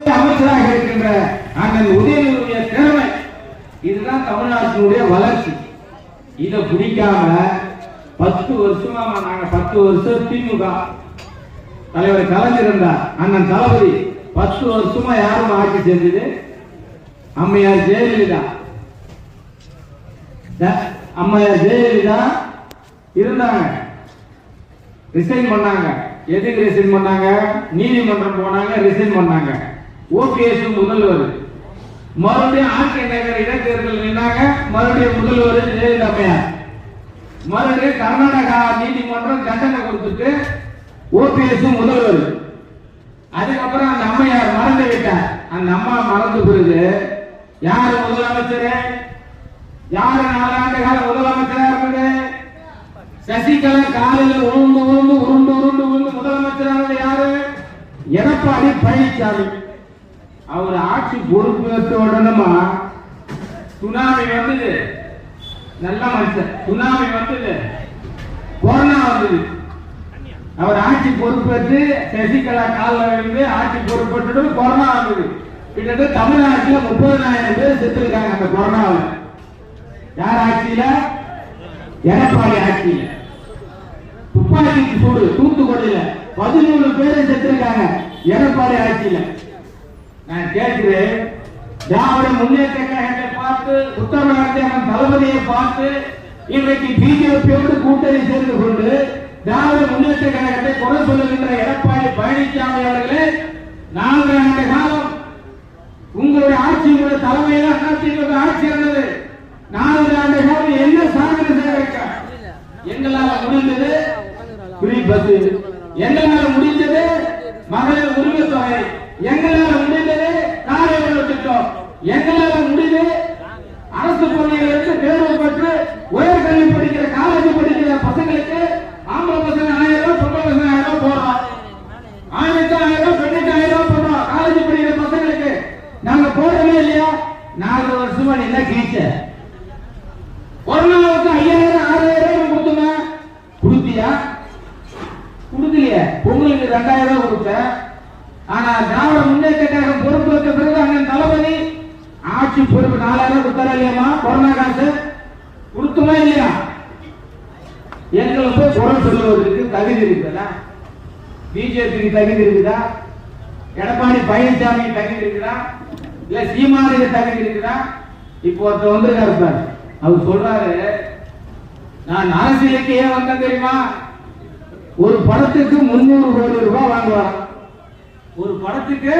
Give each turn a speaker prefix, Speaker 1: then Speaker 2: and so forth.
Speaker 1: அமைச்சராக இருக்கின்ற அண்ணன் உதயநிதியுடைய திறமை, இதுதான் தமிழ்நாட்டினுடைய வளர்ச்சி. இதை பிடிக்காம 10 வருஷமா நாங்க 10 வருஷம் திமுக தலைவர் கலைஞர் இருந்தார், அண்ணன் தளபதி 10 வருஷமா யாரும் ஆட்சி செஞ்சது? அம்மையார் ஜெயலலிதா. அம்மையார் ஜெயலலிதா இருந்தாங்க, ரிசைன் பண்ணாங்க. எதுக்கு ரிசைன் பண்ணாங்க? நீதிமன்றம் போனாங்க, ரிசைன் பண்ணாங்க. ஓபிஎஸ் முதல்வர், மறுபடியும் ஆர்கே நகர் இடைத்தேர்தல் நின்னாங்க, மறுபடியும் முதல்வர் ஜெயலலிதா அம்மையார். மறுபடியும் கர்நாடகா நீதிமன்றம் தண்டனை கொடுத்துட்டு ஓபிஎஸ் முதல்வர். அதுக்கப்புறம் அந்த அம்மையார் மறந்து விட்டார். அந்த அம்மா மறந்து பிறகு யாரு முதலமைச்சர்? யாரு 4 ஆண்டு காலம் முதலமைச்சரா இருந்தது? சசிகலா காலையில் உருண்டு முதலமைச்சரானது யாரு? எடப்பாடி பழனிசாமி. அவர் ஆட்சி பொறுப்பேற்ற உடனேமா சுனாமி வந்தது. நல்ல மனுஷன். சுனாமி வந்தது, கொரோனா வந்தது. அவர் ஆட்சி பொறுப்பேற்று சசிகலா காலில் இருந்து ஆட்சி பொறுப்பேற்று கொரோனா வந்தது. கிட்டத்தட்ட தமிழ்நாட்டில் 30,000 பேர் செத்துருக்காங்க அந்த கொரோனாவில். யார் ஆட்சியில? எடப்பாடி ஆட்சியில. துப்பாக்கிக்கு சூடு தூத்துக்குடியில 13 பேரை செத்துருக்காங்க எடப்பாடி ஆட்சியில. நான் கேட்கிறேன், திராவிட முன்னேற்ற கழகத்தை பார்த்து, உத்தரவாதம் தளபதியை பார்த்து, இன்றைக்கு பிஜேபியோடு கூட்டணி சேர்ந்து கொண்டு திராவிட முன்னேற்ற கழகத்தை குறை சொல்லுகின்ற எடப்பாடி பழனிசாமி அவர்களே, 4 ஆண்டு காலம் உங்களுடைய ஆட்சியுடைய தலைமையில அதிமுக ஆட்சி இருந்தது. 4 ஆண்டு காலம் என்ன சாதனை செய்திருக்க? எங்களால முடிந்தது ஃப்ரீ பஸ், எங்களால முடிந்தது மகளிர் உரிமை தொகை, எங்களால முடிந்தது காலை உணவு திட்டம், எங்களால முடிந்தது அரசு பள்ளிகளுக்கு தேர்வு பெற்று உயர்கல்வி படிக்கிற காலேஜ் படிக்கிற பசங்களுக்கு ஆம்பளை பசங்க 1000 ரூபாய், பொம்பளை பசங்க 1000 ரூபாய் போடுறோம். ஆணுக்கு 1000 ரூபாய், பெண்ணுக்கு 1000 ரூபாய் போடுறோம். காலேஜ் படிக்கிற பசங்களுக்கு நாங்க போடவே இல்லையா? 4 வருஷமா நீ என்ன கீச்ச? கொரோனாவுக்கு 5000 6000 கொடுத்துங்க, கொடுத்தியா? கொடுக்கலையே. பொங்கலுக்கு 2000 ரூபாய் கொடுத்த. ஆனா திராவிட முன்னேற்ற கழகம் பொறுப்பேற்ற பிறகு அண்ணன் தளபதி ஆட்சி பொறுப்பு 4000 கொடுத்தாரா இல்லையாமா? கொரோனா காசு கொடுத்துமா இல்லையா? எங்களை போய் குறை சொல்லுவதற்கு தகுதி இருக்குதா? பிஜேபிக்கு தகுதி இருக்குதா? எடப்பாடி பழனிசாமிக்கு தகுதி இருக்குதா? இல்ல சீமானுக்கு தகுதி இருக்குதா? இப்போ ஒருத்தர் வந்திருக்காரு சார், அவர் சொல்றாரு, நான் அரசியலுக்கு ஏன் வந்தேன் தெரியுமா? ஒரு படத்துக்கு 300 கோடி ரூபாய் வாங்குவாராம். ஒரு படத்துக்கு